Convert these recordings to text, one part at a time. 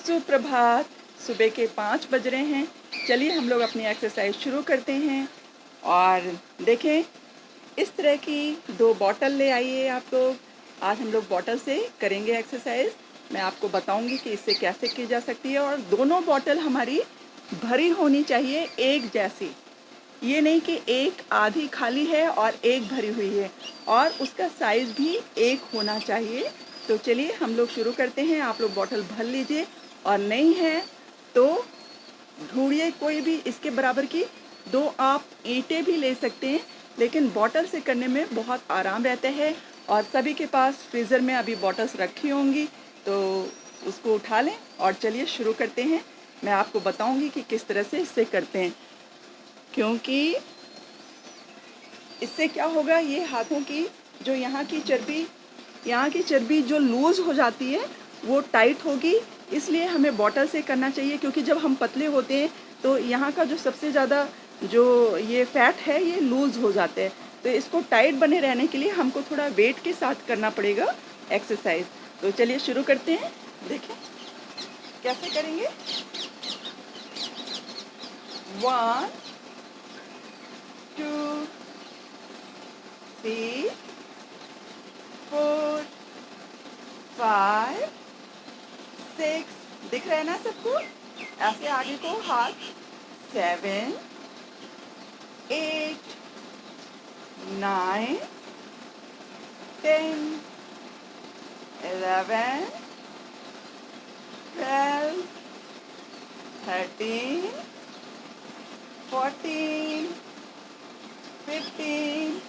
सुप्रभात। सुबह के 5 बज रहे हैं। चलिए हम लोग अपनी एक्सरसाइज शुरू करते हैं। और देखें, इस तरह की 2 बॉटल ले आइए आप लोग। आज हम लोग बॉटल से करेंगे एक्सरसाइज। मैं आपको बताऊंगी कि इससे कैसे की जा सकती है। और दोनों बॉटल हमारी भरी होनी चाहिए, एक जैसी। ये नहीं कि एक आधी खाली है और एक भरी हुई है, और उसका साइज़ भी एक होना चाहिए। तो चलिए हम लोग शुरू करते हैं। आप लोग बॉटल भर लीजिए, और नहीं है तो ढूंढिए कोई भी इसके बराबर की। 2 आप ईंटें भी ले सकते हैं, लेकिन बॉटल से करने में बहुत आराम रहता है। और सभी के पास फ्रीज़र में अभी बॉटल्स रखी होंगी, तो उसको उठा लें और चलिए शुरू करते हैं। मैं आपको बताऊंगी कि किस तरह से इससे करते हैं, क्योंकि इससे क्या होगा, ये हाथों की जो यहाँ की चर्बी जो लूज़ हो जाती है वो टाइट होगी। इसलिए हमें बॉटल से करना चाहिए, क्योंकि जब हम पतले होते हैं तो यहाँ का जो सबसे ज़्यादा जो ये फैट है ये लूज़ हो जाते हैं। तो इसको टाइट बने रहने के लिए हमको थोड़ा वेट के साथ करना पड़ेगा एक्सरसाइज। तो चलिए शुरू करते हैं। देखें कैसे करेंगे। 1 2 3 4 5 6, दिख रहा है ना सबको? ऐसे आगे को हाथ। 7 8 9 10 11 12 13 14 15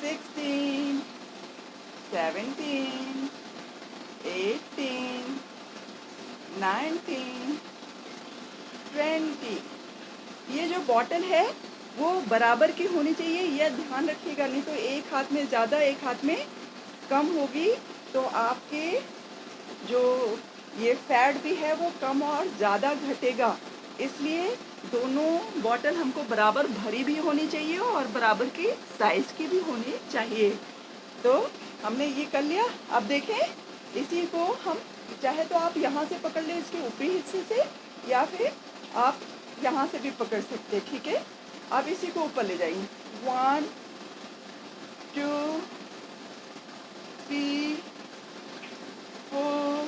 16 17 18 19 20। ये जो बॉटल है वो बराबर की होनी चाहिए, यह ध्यान रखिएगा। नहीं तो एक हाथ में ज़्यादा एक हाथ में कम होगी, तो आपके जो ये फैट भी है वो कम और ज़्यादा घटेगा। इसलिए दोनों बॉटल हमको बराबर भरी भी होनी चाहिए और बराबर की साइज़ की भी होनी चाहिए। तो हमने ये कर लिया। अब देखें, इसी को हम चाहे तो आप यहाँ से पकड़ लें, इसके ऊपरी हिस्से से, या फिर आप यहाँ से भी पकड़ सकते हैं। ठीक है, अब इसी को ऊपर ले जाइए। 1 2 3 4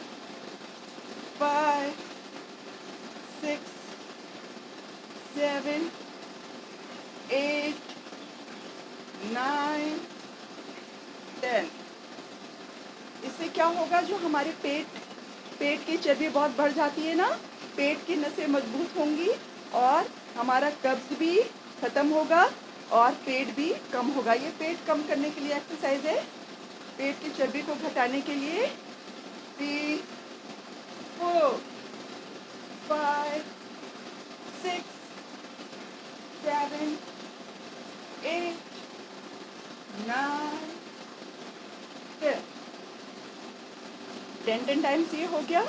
5 6 7 8 9 10। इससे क्या होगा, जो हमारे पेट की चर्बी बहुत बढ़ जाती है ना, पेट की नसें मजबूत होंगी और हमारा कब्ज भी ख़त्म होगा और पेट भी कम होगा। ये पेट कम करने के लिए एक्सरसाइज है, पेट की चर्बी को घटाने के लिए। 3 4 5 6 7 8 9 10। 10 टाइम्स ये हो गया।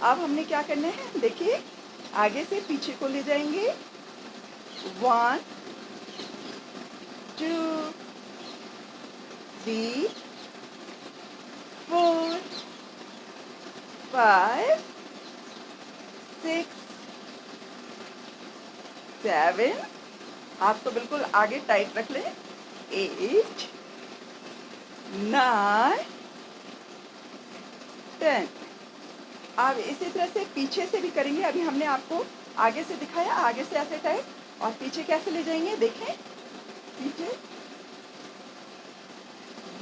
अब हमने क्या करना है, देखिए आगे से पीछे को ले जाएंगे। 1 2 3 4 5 6 7, हाथ तो बिल्कुल आगे टाइट रख लें। 8 9 10। अब इसी तरह से पीछे से भी करेंगे। अभी हमने आपको आगे से दिखाया, आगे से ऐसे टाइट, और पीछे कैसे ले जाएंगे देखें। पीछे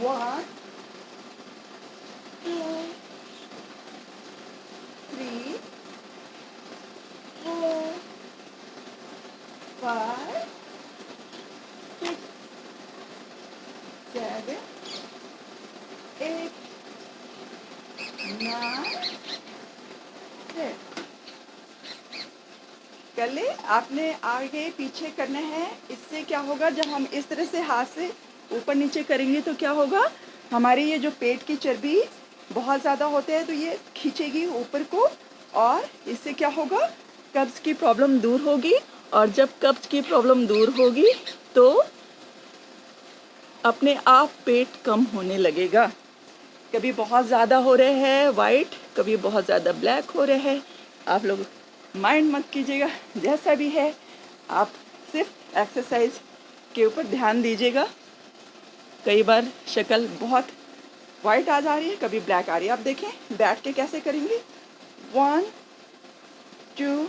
1 2 3 4 5 6 7 8 9 10। कर ले। आपने आगे पीछे करना है। इससे क्या होगा, जब हम इस तरह से हाथ से ऊपर नीचे करेंगे तो क्या होगा, हमारी ये जो पेट की चर्बी बहुत ज़्यादा होते हैं तो ये खींचेगी ऊपर को, और इससे क्या होगा, कब्ज़ की प्रॉब्लम दूर होगी। और जब कब्ज़ की प्रॉब्लम दूर होगी तो अपने आप पेट कम होने लगेगा। कभी बहुत ज़्यादा हो रहे हैं वाइट, कभी बहुत ज़्यादा ब्लैक हो रहा है। आप लोग माइंड मत कीजिएगा, जैसा भी है आप सिर्फ एक्सरसाइज के ऊपर ध्यान दीजिएगा। कई बार शक्ल बहुत वाइट आ जा रही है, कभी ब्लैक आ रही है। आप देखें बैठ के कैसे करेंगे। 1 2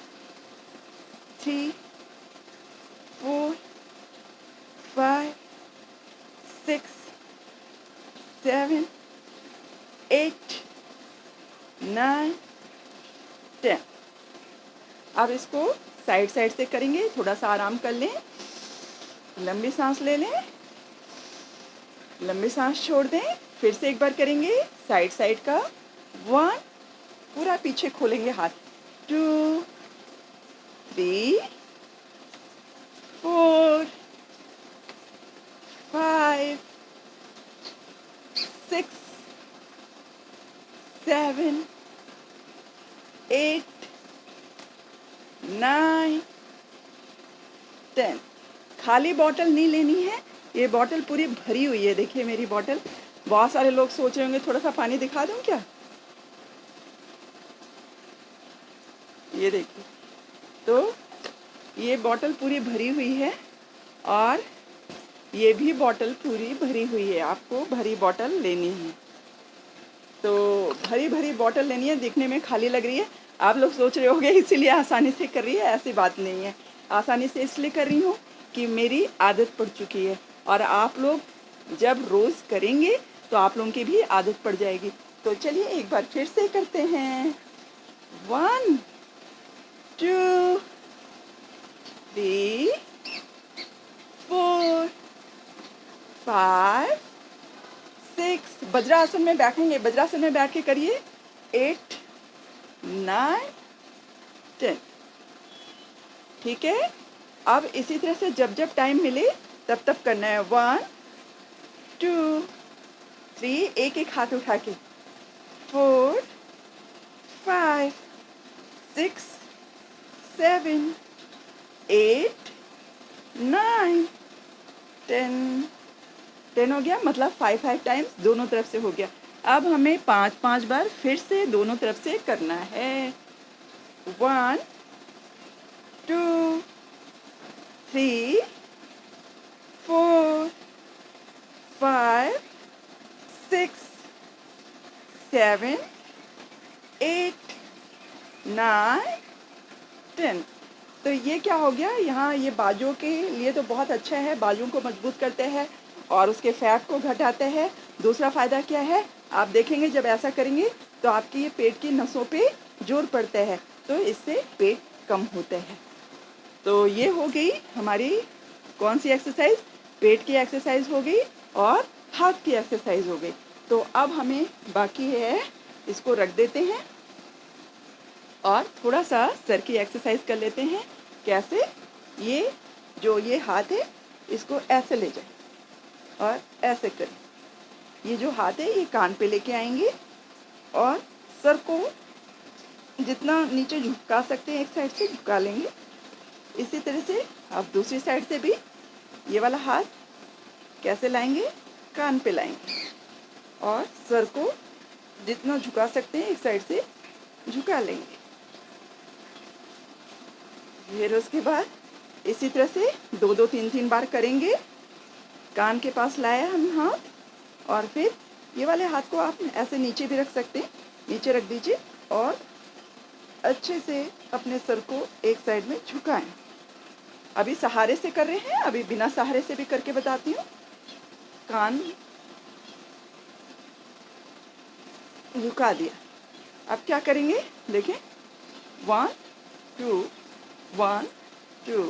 3 4 5 6 7 8 9 10। अब इसको साइड साइड से करेंगे, थोड़ा सा आराम कर लें, लंबी सांस ले लें, लंबी सांस छोड़ दें। फिर से एक बार करेंगे साइड साइड का। 1, पूरा पीछे खोलेंगे हाथ। 2 3 4 5 6 7 8 9 10। खाली बॉटल नहीं लेनी है, ये बॉटल पूरी भरी हुई है। देखिए मेरी बॉटल। बहुत सारे लोग सोच रहे होंगे थोड़ा सा पानी दिखा दूं क्या। ये देखिए, तो ये बॉटल पूरी भरी हुई है और ये भी बॉटल पूरी भरी हुई है। आपको भरी बॉटल लेनी है, तो भरी भरी बॉटल लेनी है। दिखने में खाली लग रही है, आप लोग सोच रहे होंगे इसीलिए आसानी से कर रही है। ऐसी बात नहीं है, आसानी से इसलिए कर रही हूँ कि मेरी आदत पड़ चुकी है, और आप लोग जब रोज़ करेंगे तो आप लोगों की भी आदत पड़ जाएगी। तो चलिए एक बार फिर से करते हैं। 1 2 3 4 5 6। वज्रासन में बैठेंगे, वज्रासन में बैठ के करिए। 8 9 10। ठीक है। अब इसी तरह से जब जब टाइम मिले तब तब करना है। 1 2 3, एक एक हाथ उठा के। 4 5 6 7 8 9 10। 10 हो गया, मतलब 5 टाइम्स दोनों तरफ से हो गया। अब हमें 5 बार फिर से दोनों तरफ से करना है। 1 2 3 4 5 6 7 8 9 10। तो ये क्या हो गया, यहाँ ये बाजुओं के लिए तो बहुत अच्छा है, बाजुओं को मजबूत करते हैं और उसके फैट को घटाते हैं। दूसरा फ़ायदा क्या है, आप देखेंगे जब ऐसा करेंगे तो आपकी ये पेट की नसों पे जोर पड़ता है, तो इससे पेट कम होता है। तो ये हो गई हमारी कौन सी एक्सरसाइज, पेट की एक्सरसाइज हो गई और हाथ की एक्सरसाइज हो गई। तो अब हमें बाकी है, इसको रख देते हैं और थोड़ा सा सर की एक्सरसाइज कर लेते हैं। कैसे, ये जो ये हाथ है इसको ऐसे ले जाए और ऐसे करें। ये जो हाथ है ये कान पे लेके आएंगे और सर को जितना नीचे झुका सकते हैं एक साइड से झुका लेंगे। इसी तरह से आप दूसरी साइड से भी ये वाला हाथ कैसे लाएंगे, कान पे लाएंगे और सर को जितना झुका सकते हैं एक साइड से झुका लेंगे। फिर उसके बाद इसी तरह से 2-2 3-3 बार करेंगे। कान के पास लाया हम हाथ और फिर ये वाले हाथ को आप ऐसे नीचे भी रख सकते हैं, नीचे रख दीजिए और अच्छे से अपने सर को एक साइड में झुकाएं। अभी सहारे से कर रहे हैं, अभी बिना सहारे से भी करके बताती हूँ। कान झुका दिया, अब क्या करेंगे देखें। 1 2 1 2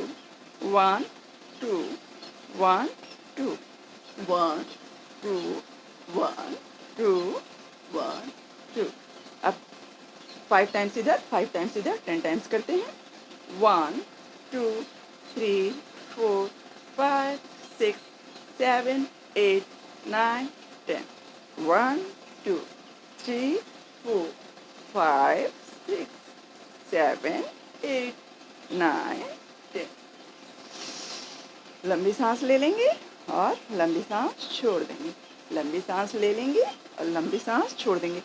1 2 1 2 1 2 1 2 1 2। अब 5 टाइम्स इधर, 5 टाइम्स इधर, 10 टाइम्स करते हैं। 1 2 3 4 5 6 7 8 9 10। 1 2 3 4 5 6 7 8 9 10। लंबी सांस ले लेंगे और लंबी सांस छोड़ देंगे, लंबी सांस ले लेंगे और लंबी सांस छोड़ देंगे।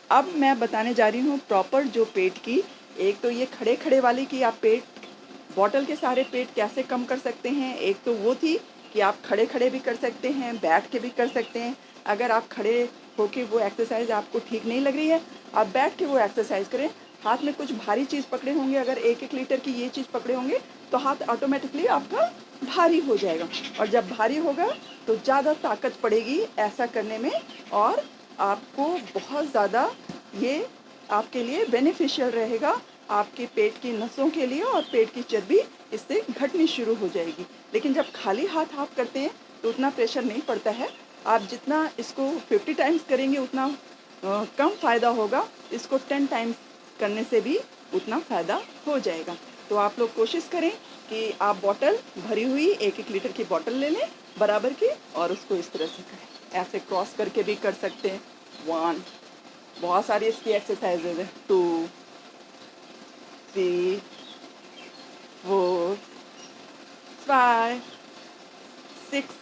अब मैं बताने जा रही हूँ प्रॉपर जो पेट की। एक तो ये खड़े खड़े वाली कि आप पेट बॉटल के सारे पेट कैसे कम कर सकते हैं। एक तो वो थी कि आप खड़े खड़े भी कर सकते हैं, बैठ के भी कर सकते हैं। अगर आप खड़े होके वो एक्सरसाइज आपको ठीक नहीं लग रही है, आप बैठ के वो एक्सरसाइज करें। हाथ में कुछ भारी चीज़ पकड़े होंगे, अगर 1-1 लीटर की ये चीज़ पकड़े होंगे तो हाथ ऑटोमेटिकली आपका भारी हो जाएगा। और जब भारी होगा तो ज़्यादा ताकत पड़ेगी ऐसा करने में, और आपको बहुत ज़्यादा ये आपके लिए बेनिफिशियल रहेगा, आपके पेट की नसों के लिए, और पेट की चर्बी इससे घटनी शुरू हो जाएगी। लेकिन जब खाली हाथ आप करते हैं तो उतना प्रेशर नहीं पड़ता है। आप जितना इसको 50 टाइम्स करेंगे उतना कम फ़ायदा होगा। इसको 10 टाइम्स करने से भी उतना फ़ायदा हो जाएगा। तो आप लोग कोशिश करें कि आप बॉटल भरी हुई 1-1 लीटर की बॉटल ले लें बराबर की, और उसको इस तरह से करें। ऐसे क्रॉस करके भी कर सकते हैं। 1, बहुत सारी इसकी एक्सरसाइजेज हैं। 2, 3, 4, 5, 6,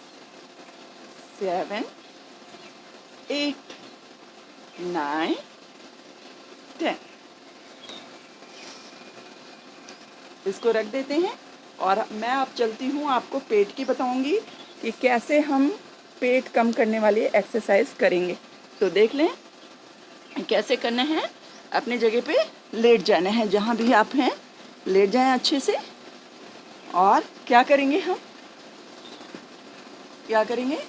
7, 8, 9, 10। इसको रख देते हैं और मैं अब चलती हूँ, आपको पेट की बताऊँगी कि कैसे हम पेट कम करने वाली एक्सरसाइज करेंगे। तो देख लें कैसे करना है। अपनी जगह पे लेट जाना है, जहाँ भी आप हैं लेट जाएं अच्छे से। और क्या करेंगे हम, क्या करेंगे,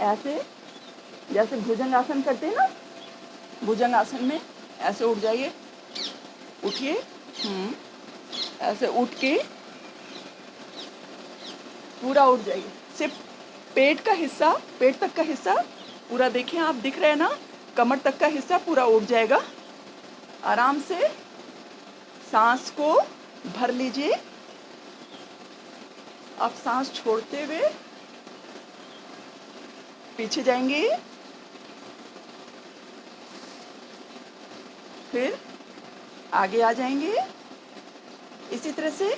ऐसे जैसे भुजंगासन करते हैं ना, भुजंगासन में ऐसे उठ जाइए, उठिए, ऐसे उठ के पूरा उठ जाइए। सिर्फ पेट का हिस्सा, पेट तक का हिस्सा पूरा देखिए, आप दिख रहे हैं ना, कमर तक का हिस्सा पूरा उठ जाएगा। आराम से सांस को भर लीजिए। अब सांस छोड़ते हुए पीछे जाएंगे, फिर आगे आ जाएंगे। इसी तरह से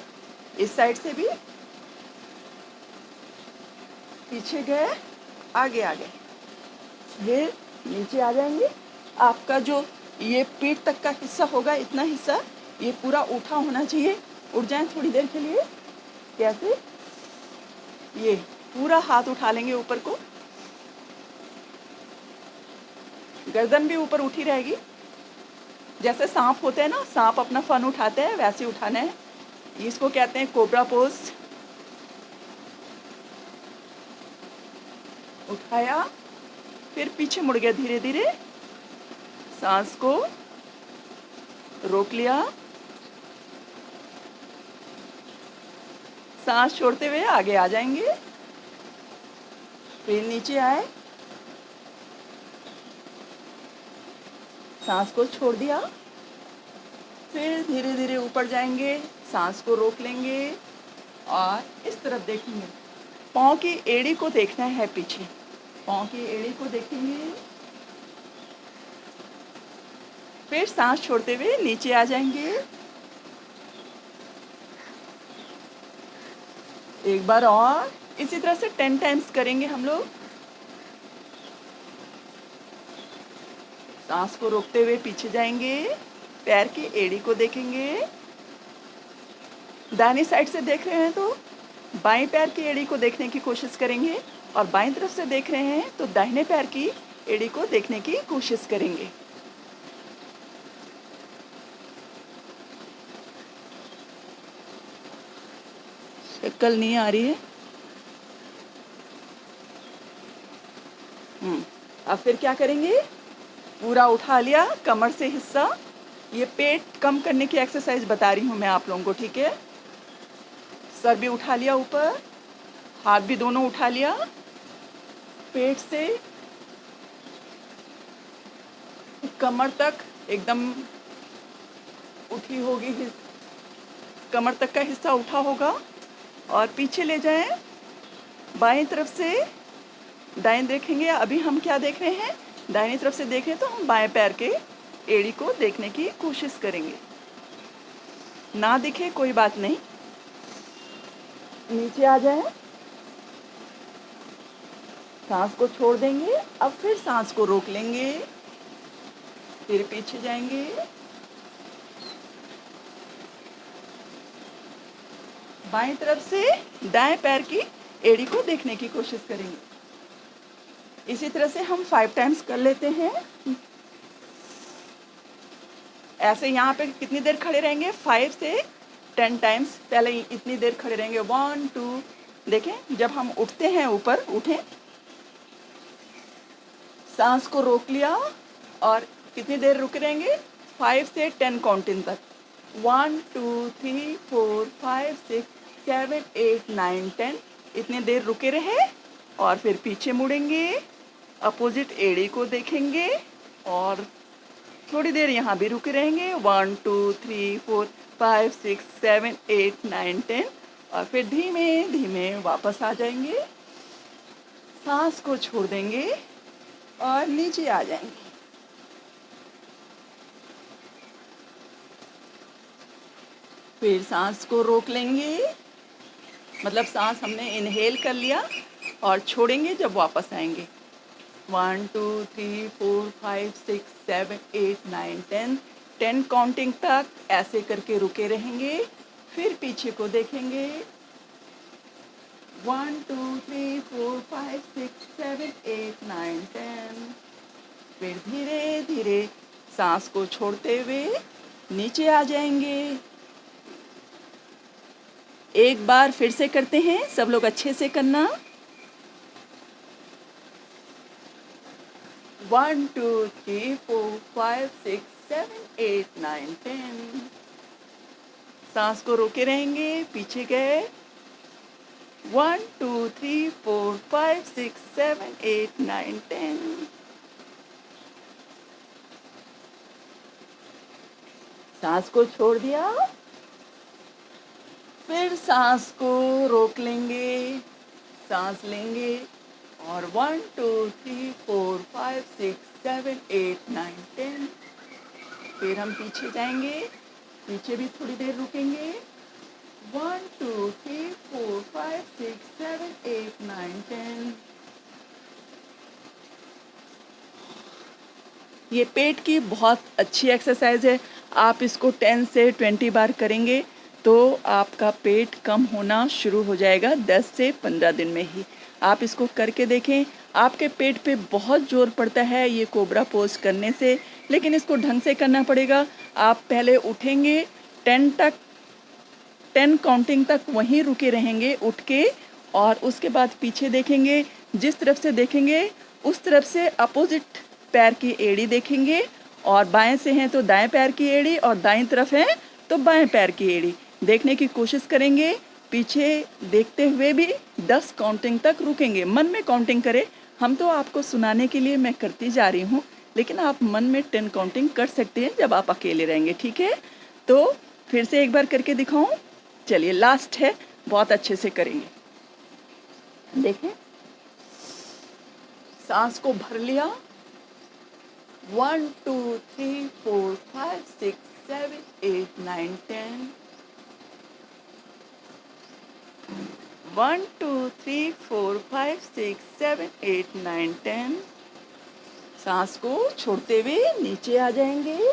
इस साइड से भी पीछे गए, आगे आ गए, फिर नीचे आ जाएंगे। आपका जो ये पीठ तक का हिस्सा होगा, इतना हिस्सा ये पूरा उठा होना चाहिए। उठ जाएं थोड़ी देर के लिए। कैसे, ये पूरा हाथ उठा लेंगे ऊपर को, गर्दन भी ऊपर उठी रहेगी। जैसे सांप होते हैं ना, सांप अपना फन उठाते हैं, वैसे उठाना है। इसको कहते हैं कोबरा पोज। उठाया, फिर पीछे मुड़ गया धीरे धीरे, सांस को रोक लिया, सांस छोड़ते हुए आगे आ जाएंगे, फिर नीचे आए, सांस को छोड़ दिया, फिर धीरे धीरे ऊपर जाएंगे, सांस को रोक लेंगे और इस तरफ देखेंगे। पाँव की एड़ी को देखना है पीछे, पाँव की एड़ी को देखेंगे, फिर सांस छोड़ते हुए नीचे आ जाएंगे। एक बार और इसी तरह से 10 टाइम्स करेंगे हम लोग। सांस को रोकते हुए पीछे जाएंगे, पैर की एड़ी को देखेंगे। दाहिनी साइड से देख रहे हैं तो बाएं पैर की एड़ी को देखने की कोशिश करेंगे, और बाएं तरफ से देख रहे हैं तो दाहिने पैर की एड़ी को देखने की कोशिश करेंगे। शक्ल नहीं आ रही है। अब फिर क्या करेंगे, पूरा उठा लिया कमर से हिस्सा। ये पेट कम करने की एक्सरसाइज बता रही हूँ मैं आप लोगों को, ठीक है। सर भी उठा लिया ऊपर, हाथ भी दोनों उठा लिया, पेट से कमर तक एकदम उठी होगी, कमर तक का हिस्सा उठा होगा। और पीछे ले जाएं, बाएं तरफ से दाएं देखेंगे। अभी हम क्या देख रहे हैं, दाहिनी तरफ से देख रहे हैं तो हम बाएं पैर के एड़ी को देखने की कोशिश करेंगे। ना दिखे कोई बात नहीं, नीचे आ जाएं, सांस को छोड़ देंगे। अब फिर सांस को रोक लेंगे, फिर पीछे जाएंगे, बाएं तरफ से दाएं पैर की एड़ी को देखने की कोशिश करेंगे। इसी तरह से हम 5 टाइम्स कर लेते हैं। ऐसे यहाँ पे कितनी देर खड़े रहेंगे? 5 से 10 टाइम्स। पहले इतनी देर खड़े रहेंगे, 1 2। देखें, जब हम उठते हैं ऊपर, उठें, सांस को रोक लिया और कितनी देर रुके रहेंगे? 5 से 10 काउंटिंग तक। 1 2 3 4 5 6 7 8 9 10। इतनी देर रुके रहे और फिर पीछे मुड़ेंगे, अपोजिट एड़ी को देखेंगे और थोड़ी देर यहाँ भी रुके रहेंगे। 1 2 3 4 5 6 7 8 9 10 और फिर धीमे धीमे वापस आ जाएंगे, सांस को छोड़ देंगे और नीचे आ जाएंगे। फिर सांस को रोक लेंगे, मतलब सांस हमने इनहेल कर लिया और छोड़ेंगे जब वापस आएंगे। 1 2 3 4 5 6 7 8 9 10। 10 काउंटिंग तक ऐसे करके रुके रहेंगे, फिर पीछे को देखेंगे। 1 2 3 4 5 6 7 8 9 10। फिर धीरे धीरे सांस को छोड़ते हुए नीचे आ जाएंगे। एक बार फिर से करते हैं, सब लोग अच्छे से करना। 1 2 3 4 5 6 7 8 9 10। सांस को रोके रहेंगे, पीछे गए। 1 2 3 4 5 6 7 8 9 10। सांस को छोड़ दिया, फिर सांस को रोक लेंगे, सांस लेंगे और 1 2 3 4 5 6 7 8 9 10। फिर हम पीछे जाएंगे, पीछे भी थोड़ी देर रुकेंगे। 1 2 3 4 5 6 7 8 9 10। ये पेट की बहुत अच्छी एक्सरसाइज है। आप इसको 10 से 20 बार करेंगे तो आपका पेट कम होना शुरू हो जाएगा 10 से 15 दिन में ही। आप इसको करके देखें, आपके पेट पे बहुत जोर पड़ता है ये कोबरा पोज करने से, लेकिन इसको ढंग से करना पड़ेगा। आप पहले उठेंगे, 10 काउंटिंग तक वहीं रुके रहेंगे उठ के, और उसके बाद पीछे देखेंगे। जिस तरफ से देखेंगे उस तरफ से अपोजिट पैर की एड़ी देखेंगे, और बाएं से हैं तो दाएं पैर की एड़ी और दाईं तरफ है तो बाएं पैर की एड़ी देखने की कोशिश करेंगे। पीछे देखते हुए भी 10 काउंटिंग तक रुकेंगे। मन में काउंटिंग करें, हम तो आपको सुनाने के लिए मैं करती जा रही हूँ, लेकिन आप मन में 10 काउंटिंग कर सकते हैं जब आप अकेले रहेंगे, ठीक है? तो फिर से एक बार करके दिखाऊं? चलिए, लास्ट है, बहुत अच्छे से करेंगे। देखें, सांस को भर लिया। 1 2 3 4 5 6 7 8 9 10। 1 2 3 4 5 6 7 8 9 10। सांस को छोड़ते हुए नीचे आ जाएंगे,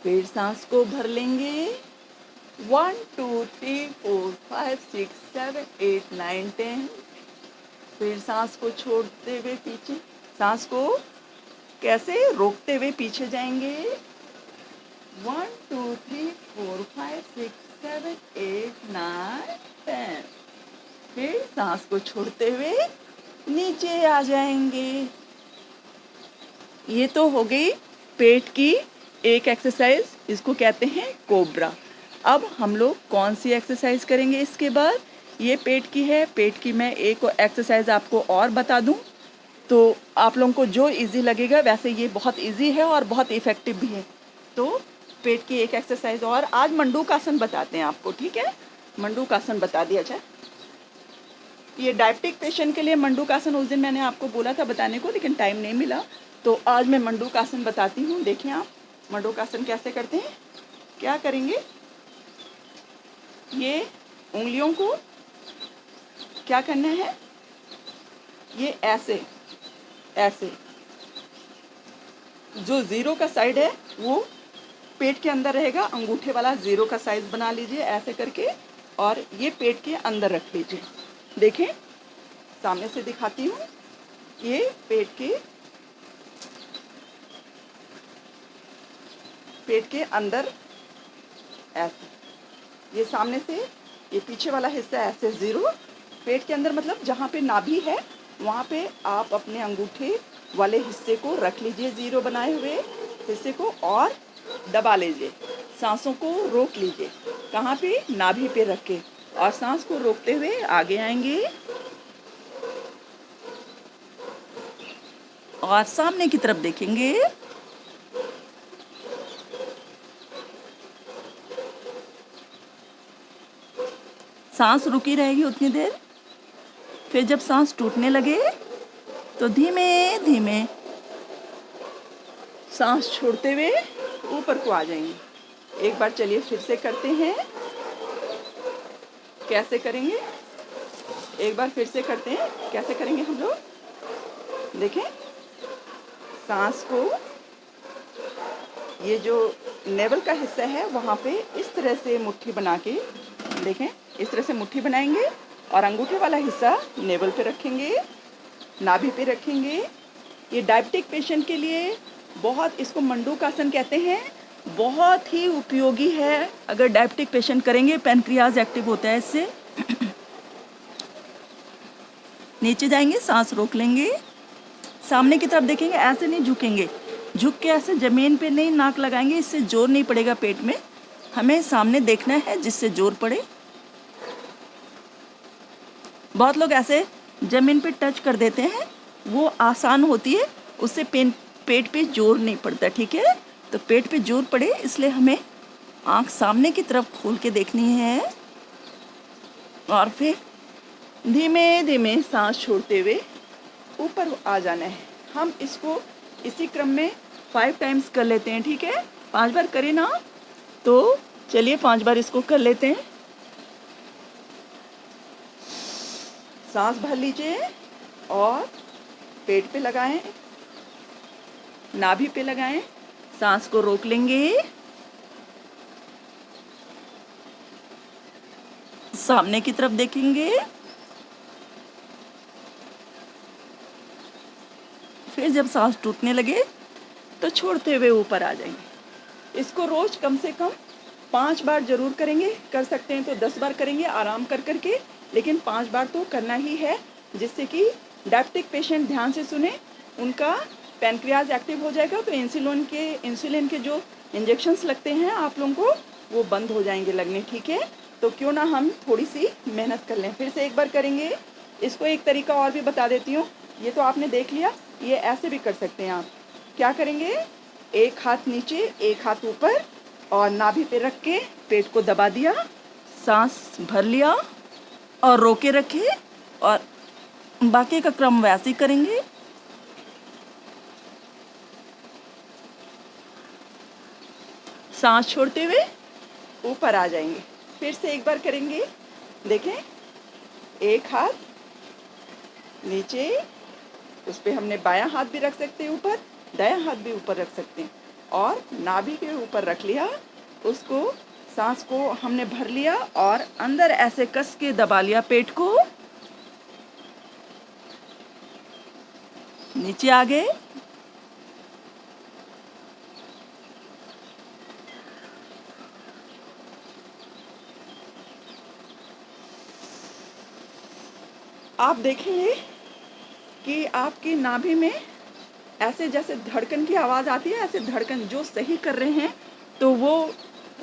फिर सांस को भर लेंगे। 1 2 3 4 5 6 7 8 9 10। फिर सांस को छोड़ते हुए पीछे, सांस को कैसे रोकते हुए पीछे जाएंगे। 1 2 3 4 5 6 7 8 9 10। फिर सांस को छोड़ते हुए नीचे आ जाएंगे। ये तो हो गई पेट की एक एक्सरसाइज, इसको कहते हैं कोबरा। अब हम लोग कौन सी एक्सरसाइज करेंगे इसके बाद? ये पेट की है। पेट की मैं एक एक्सरसाइज आपको और बता दूं तो आप लोगों को जो इजी लगेगा, वैसे ये बहुत इजी है और बहुत इफ़ेक्टिव भी है। तो पेट की एक एक्सरसाइज और आज मंडूकासन बताते हैं आपको, ठीक है? मंडूकासन बता दिया जाए। ये डायबिटिक पेशेंट के लिए मंडूकासन उस दिन मैंने आपको बोला था बताने को, लेकिन टाइम नहीं मिला, तो आज मैं मंडूकासन बताती हूँ। देखिए आप मंडूकासन कैसे करते हैं। क्या करेंगे, ये उंगलियों को क्या करना है, ये ऐसे ऐसे जो ज़ीरो का साइड है वो पेट के अंदर रहेगा, अंगूठे वाला ज़ीरो का साइज़ बना लीजिए ऐसे करके, और ये पेट के अंदर रख लीजिए। देखें, सामने से दिखाती हूँ, ये पेट के अंदर ऐसे, ये सामने से, ये पीछे वाला हिस्सा ऐसे ज़ीरो, पेट के अंदर मतलब जहाँ पे नाभि है वहाँ पे आप अपने अंगूठे वाले हिस्से को रख लीजिए, ज़ीरो बनाए हुए हिस्से को, और दबा लीजिए, सांसों को रोक लीजिए। कहाँ पे? नाभि पे रख के, और सांस को रोकते हुए आगे आएंगे और सामने की तरफ देखेंगे। सांस रुकी रहेगी उतनी देर। फिर जब सांस टूटने लगे तो धीमे धीमे सांस छोड़ते हुए ऊपर को आ जाएंगे। एक बार चलिए फिर से करते हैं। कैसे करेंगे? एक बार फिर से करते हैं, कैसे करेंगे हम लोग। देखें, सांस को, ये जो नेवल का हिस्सा है वहाँ पे इस तरह से मुट्ठी बना के, देखें, इस तरह से मुट्ठी बनाएंगे और अंगूठे वाला हिस्सा नेवल पे रखेंगे, नाभि पे रखेंगे। ये डायबिटिक पेशेंट के लिए बहुत, इसको मंडूकासन कहते हैं, बहुत ही उपयोगी है। अगर डायबिटिक पेशेंट करेंगे, पैनक्रियाज एक्टिव होता है इससे। नीचे जाएंगे, सांस रोक लेंगे, सामने की तरफ देखेंगे, ऐसे नहीं झुकेंगे, झुक के ऐसे ज़मीन पे नहीं नाक लगाएंगे, इससे जोर नहीं पड़ेगा पेट में। हमें सामने देखना है जिससे जोर पड़े। बहुत लोग ऐसे ज़मीन पे टच कर देते हैं, वो आसान होती है, उससे पेट पे जोर नहीं पड़ता, ठीक है। तो पेट पे जोर पड़े इसलिए हमें आँख सामने की तरफ खोल के देखनी है, और फिर धीमे धीमे सांस छोड़ते हुए ऊपर आ जाना है। हम इसको इसी क्रम में 5 टाइम्स कर लेते हैं, ठीक है। 5 बार करें ना, तो चलिए 5 बार इसको कर लेते हैं। सांस भर लीजिए और पेट पे लगाएं, नाभि पे लगाएं, सांस को रोक लेंगे, सामने की तरफ देखेंगे, फिर जब सांस टूटने लगे तो छोड़ते हुए ऊपर आ जाएंगे। इसको रोज कम से कम 5 बार जरूर करेंगे, कर सकते हैं तो 10 बार करेंगे आराम कर करके, लेकिन 5 बार तो करना ही है, जिससे कि डायबिटिक पेशेंट ध्यान से सुने, उनका पैनक्रियाज एक्टिव हो जाएगा, तो इंसुलिन के जो इंजेक्शंस लगते हैं आप लोगों को, वो बंद हो जाएंगे लगने, ठीक है। तो क्यों ना हम थोड़ी सी मेहनत कर लें। फिर से एक बार करेंगे। इसको एक तरीका और भी बता देती हूँ, ये तो आपने देख लिया, ये ऐसे भी कर सकते हैं आप। क्या करेंगे? एक हाथ नीचे, एक हाथ ऊपर, और नाभि पे रख के पेट को दबा दिया, सांस भर लिया और रोके रखे, और बाकी का क्रम वैसे ही करेंगे। सांस छोड़ते हुए ऊपर आ जाएंगे। फिर से एक बार करेंगे। देखें, एक हाथ नीचे, उस पर हमने बायां हाथ भी रख सकते हैं ऊपर, दायां हाथ भी ऊपर रख सकते हैं, और नाभि के ऊपर रख लिया, उसको, सांस को हमने भर लिया और अंदर ऐसे कस के दबा लिया पेट को, नीचे आ गए, आप देखेंगे कि आपकी नाभि में ऐसे जैसे धड़कन की आवाज़ आती है, ऐसे धड़कन, जो सही कर रहे हैं तो वो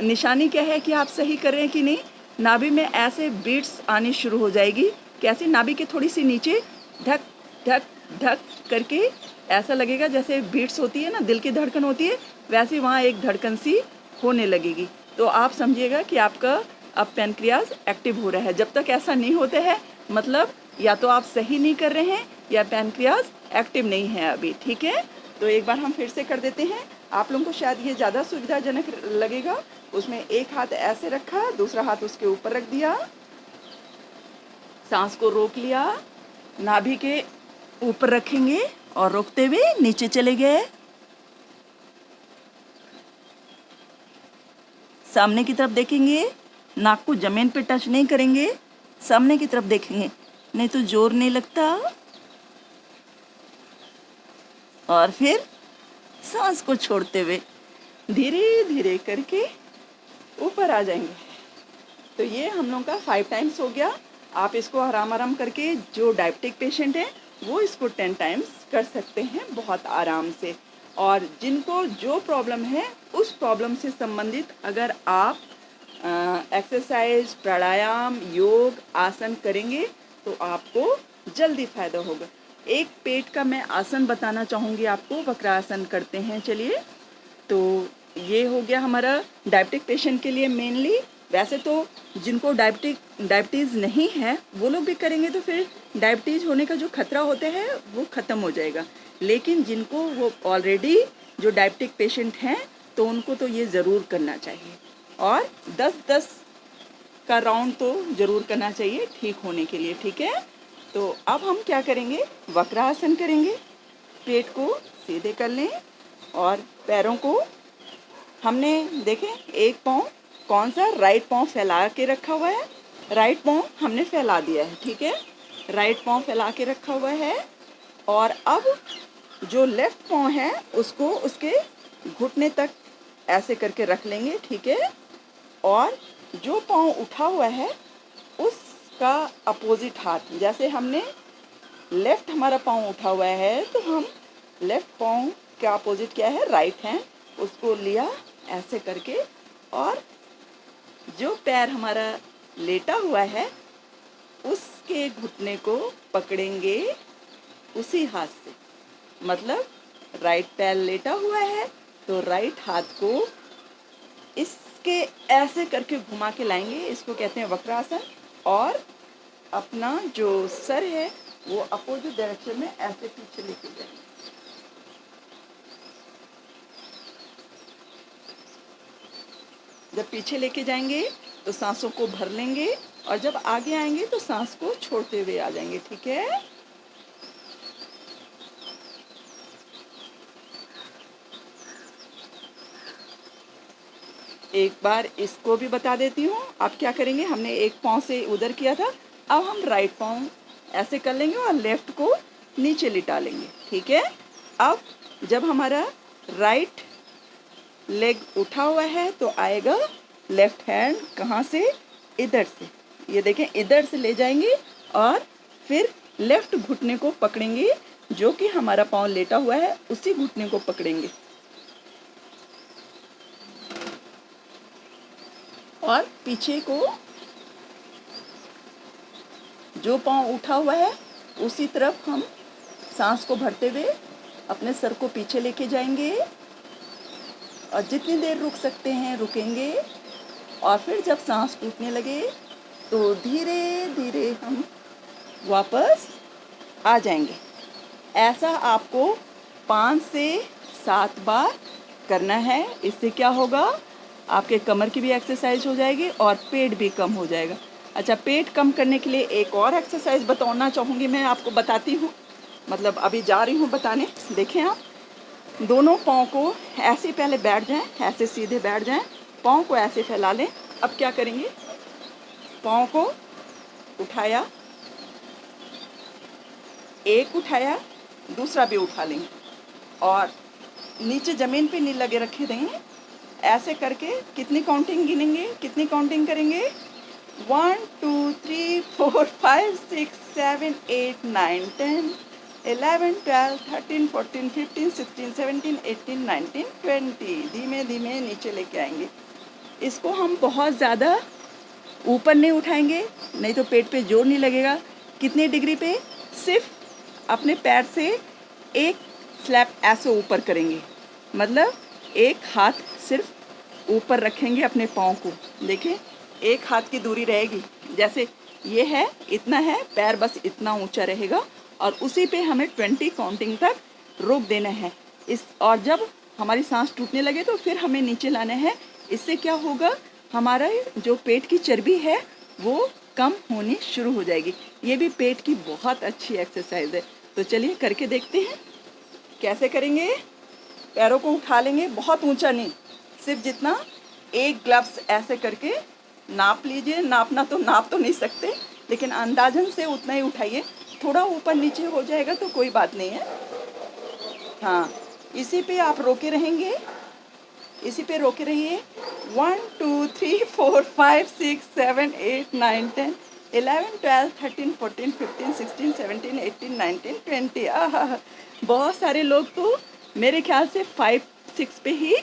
निशानी क्या है कि आप सही कर रहे हैं कि नहीं। नाभि में ऐसे बीट्स आनी शुरू हो जाएगी, कैसी, नाभि के थोड़ी सी नीचे धक धक धक करके ऐसा लगेगा जैसे बीट्स होती है ना, दिल की धड़कन होती है, वैसे वहाँ एक धड़कन सी होने लगेगी। तो आप समझिएगा कि आपका अब पैनक्रियाज एक्टिव हो रहा है। जब तक ऐसा नहीं होता है, मतलब या तो आप सही नहीं कर रहे हैं या पैनक्रियाज एक्टिव नहीं है अभी, ठीक है। तो एक बार हम फिर से कर देते हैं। आप लोगों को शायद ये ज़्यादा सुविधाजनक लगेगा। उसमें एक हाथ ऐसे रखा, दूसरा हाथ उसके ऊपर रख दिया, सांस को रोक लिया, नाभि के ऊपर रखेंगे और रोकते हुए नीचे चले गए, सामने की तरफ देखेंगे, नाक को ज़मीन पे टच नहीं करेंगे, सामने की तरफ देखेंगे, नहीं तो जोर नहीं लगता। और फिर सांस को छोड़ते हुए धीरे धीरे करके ऊपर आ जाएंगे। तो ये हम लोगों का 5 टाइम्स हो गया। आप इसको आराम आराम करके, जो डायबिटिक पेशेंट हैं वो इसको 10 टाइम्स कर सकते हैं बहुत आराम से। और जिनको जो प्रॉब्लम है उस प्रॉब्लम से संबंधित अगर आप एक्सरसाइज, प्राणायाम, योग, आसन करेंगे तो आपको जल्दी फ़ायदा होगा। एक पेट का मैं आसन बताना चाहूँगी आपको, वक्रासन करते हैं। चलिए, तो ये हो गया हमारा डायबिटिक पेशेंट के लिए मेनली। वैसे तो जिनको डायबिटीज़ नहीं है वो लोग भी करेंगे तो फिर डायबिटीज़ होने का जो खतरा होता है वो ख़त्म हो जाएगा। लेकिन जिनको वो ऑलरेडी जो डायबिटिक पेशेंट हैं तो उनको तो ये ज़रूर करना चाहिए। और 10-10 का राउंड तो ज़रूर करना चाहिए ठीक होने के लिए, ठीक है। तो अब हम क्या करेंगे, वक्रासन करेंगे। पेट को सीधे कर लें और पैरों को हमने देखें, एक पाँव कौन सा, राइट पाँव फैला के रखा हुआ है। राइट पाँव हमने फैला दिया है, ठीक है। राइट पाँव फैला के रखा हुआ है। और अब जो लेफ़्ट पाँव है उसको उसके घुटने तक ऐसे करके रख लेंगे, ठीक है। और जो पाँव उठा हुआ है उसका अपोजिट हाथ, जैसे हमने लेफ़्ट हमारा पाँव उठा हुआ है तो हम लेफ़्ट पाँव के अपोजिट क्या है, राइट हैंड, उसको लिया ऐसे करके। और जो पैर हमारा लेटा हुआ है उसके घुटने को पकड़ेंगे उसी हाथ से। मतलब राइट पैर लेटा हुआ है तो राइट हाथ को इसके ऐसे करके घुमा के लाएंगे, इसको कहते हैं वक्रासन। और अपना जो सर है वो अपोजिट डायरेक्शन में ऐसे पीछे लेके जाएंगे। जब पीछे लेके जाएंगे तो सांसों को भर लेंगे और जब आगे आएंगे तो सांस को छोड़ते हुए आ जाएंगे, ठीक है। एक बार इसको भी बता देती हूँ। आप क्या करेंगे, हमने एक पाँव से उधर किया था, अब हम राइट पाँव ऐसे कर लेंगे और लेफ़्ट को नीचे लिटा लेंगे, ठीक है। अब जब हमारा राइट लेग उठा हुआ है तो आएगा लेफ़्ट हैंड कहाँ से, इधर से, ये देखें इधर से ले जाएंगे और फिर लेफ़्ट घुटने को पकड़ेंगे, जो कि हमारा पाँव लेटा हुआ है उसी घुटने को पकड़ेंगे। और पीछे को जो पाँव उठा हुआ है उसी तरफ हम सांस को भरते हुए अपने सर को पीछे लेके जाएंगे और जितनी देर रुक सकते हैं रुकेंगे। और फिर जब सांस टूटने लगे तो धीरे धीरे हम वापस आ जाएंगे। ऐसा आपको 5 से 7 बार करना है। इससे क्या होगा, आपके कमर की भी एक्सरसाइज हो जाएगी और पेट भी कम हो जाएगा। अच्छा, पेट कम करने के लिए एक और एक्सरसाइज बताना चाहूँगी, मैं आपको बताती हूँ, मतलब अभी जा रही हूँ बताने। देखें, आप दोनों पाँव को ऐसे पहले बैठ जाएं, ऐसे सीधे बैठ जाएं, पाँव को ऐसे फैला लें। अब क्या करेंगे, पाँव को उठाया, एक उठाया, दूसरा भी उठा लेंगे और नीचे ज़मीन पे नहीं लगे रखे देंगे। ऐसे करके कितनी काउंटिंग गिनेंगे, कितनी काउंटिंग करेंगे, 1 2 3 4 5 6 7 8 9 10 11 12 13 14 15 16 17 18 19 20। धीमे धीमे नीचे लेके आएंगे। इसको हम बहुत ज़्यादा ऊपर नहीं उठाएंगे, नहीं तो पेट पे जोर नहीं लगेगा। कितने डिग्री पे, सिर्फ अपने पैर से एक स्लैप ऐसे ऊपर करेंगे, मतलब एक हाथ सिर्फ ऊपर रखेंगे अपने पाँव को। देखें, एक हाथ की दूरी रहेगी, जैसे ये है, इतना है, पैर बस इतना ऊंचा रहेगा और उसी पे हमें 20 काउंटिंग तक रोक देना है। और जब हमारी सांस टूटने लगे तो फिर हमें नीचे लाना है। इससे क्या होगा, हमारा जो पेट की चर्बी है वो कम होनी शुरू हो जाएगी। ये भी पेट की बहुत अच्छी एक्सरसाइज है। तो चलिए करके देखते हैं कैसे करेंगे। पैरों को उठा लेंगे, बहुत ऊंचा नहीं, सिर्फ जितना एक ग्लव्स ऐसे करके नाप लीजिए। नापना तो नाप तो नहीं सकते, लेकिन अंदाजन से उतना ही उठाइए। थोड़ा ऊपर नीचे हो जाएगा तो कोई बात नहीं है। हाँ, इसी पे आप रोके रहेंगे, इसी पे रोके रहिए। 1 2 3 4 5 6 7 8 9 10 11 12 13 14 15 16 17 18 19 20। आहा, बहुत सारे लोग तो मेरे ख्याल से 5 6 पे ही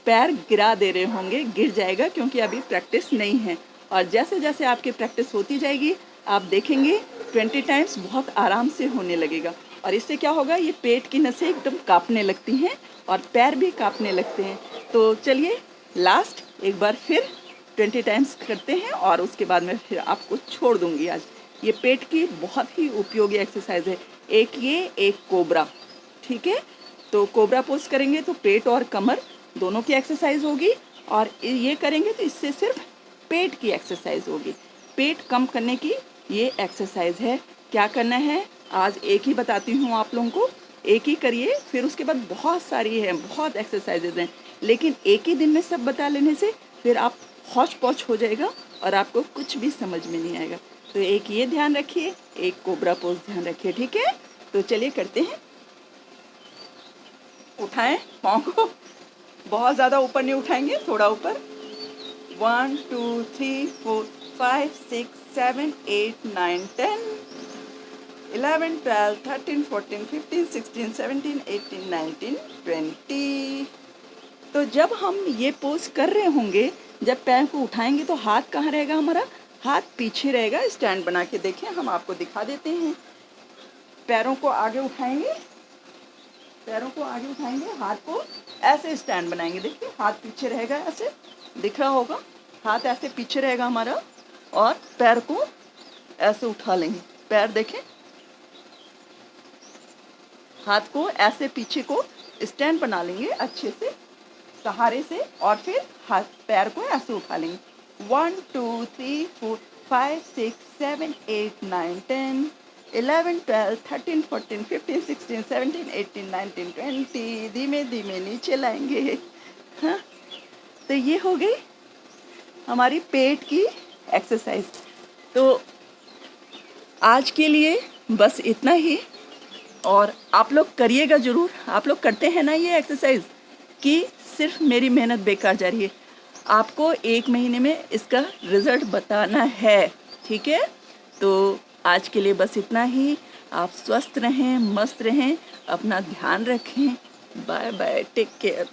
पैर गिरा दे रहे होंगे। गिर जाएगा क्योंकि अभी प्रैक्टिस नहीं है। और जैसे जैसे आपकी प्रैक्टिस होती जाएगी आप देखेंगे 20 टाइम्स बहुत आराम से होने लगेगा। और इससे क्या होगा, ये पेट की नसें एकदम कांपने लगती हैं और पैर भी कांपने लगते हैं। तो चलिए लास्ट एक बार फिर 20 टाइम्स करते हैं और उसके बाद मैं फिर आपको छोड़ दूंगी। आज ये पेट की बहुत ही उपयोगी एक्सरसाइज है। एक ये, एक कोबरा, ठीक है। तो कोबरा पोज करेंगे तो पेट और कमर दोनों की एक्सरसाइज होगी, और ये करेंगे तो इससे सिर्फ पेट की एक्सरसाइज होगी। पेट कम करने की ये एक्सरसाइज है। क्या करना है आज एक ही बताती हूँ आप लोगों को, एक ही करिए, फिर उसके बाद बहुत सारी हैं, बहुत एक्सरसाइजेज हैं, लेकिन एक ही दिन में सब बता लेने से फिर आप हौच पौच हो जाएगा और आपको कुछ भी समझ में नहीं आएगा। तो एक ये ध्यान रखिए, एक कोबरा पोज ध्यान रखिए, ठीक है। तो चलिए करते हैं। उठाएं पाँव को, बहुत ज़्यादा ऊपर नहीं उठाएंगे, थोड़ा ऊपर। 1 2 3 4 5 6 7 8 9 10 11 12 13 14 15 16 17 18 19 20। तो जब हम ये पोज कर रहे होंगे, जब पैर को उठाएंगे तो हाथ कहाँ रहेगा हमारा, हाथ पीछे रहेगा। स्टैंड बना के देखें, हम आपको दिखा देते हैं। पैरों को आगे उठाएंगे, पैरों को आगे उठाएंगे, हाथ को ऐसे स्टैंड बनाएंगे। देखिए हाथ पीछे रहेगा, ऐसे दिख रहा होगा, हाथ ऐसे पीछे रहेगा हमारा, और पैर को ऐसे उठा लेंगे। पैर देखें, हाथ को ऐसे पीछे को स्टैंड बना लेंगे अच्छे से सहारे से, और फिर हाथ पैर को ऐसे उठा लेंगे। 1 2 3 4 5 6 7 8 9 10 11 12 13 14 15 16 17 18 19 20। धीमे धीमे नीचे लाएंगे। हाँ, तो ये हो गई हमारी पेट की एक्सरसाइज। तो आज के लिए बस इतना ही, और आप लोग करिएगा ज़रूर। आप लोग करते हैं ना ये एक्सरसाइज कि सिर्फ मेरी मेहनत बेकार जा रही है। आपको 1 महीने में इसका रिज़ल्ट बताना है, ठीक है। तो आज के लिए बस इतना ही। आप स्वस्थ रहें, मस्त रहें, अपना ध्यान रखें। Bye bye, take care.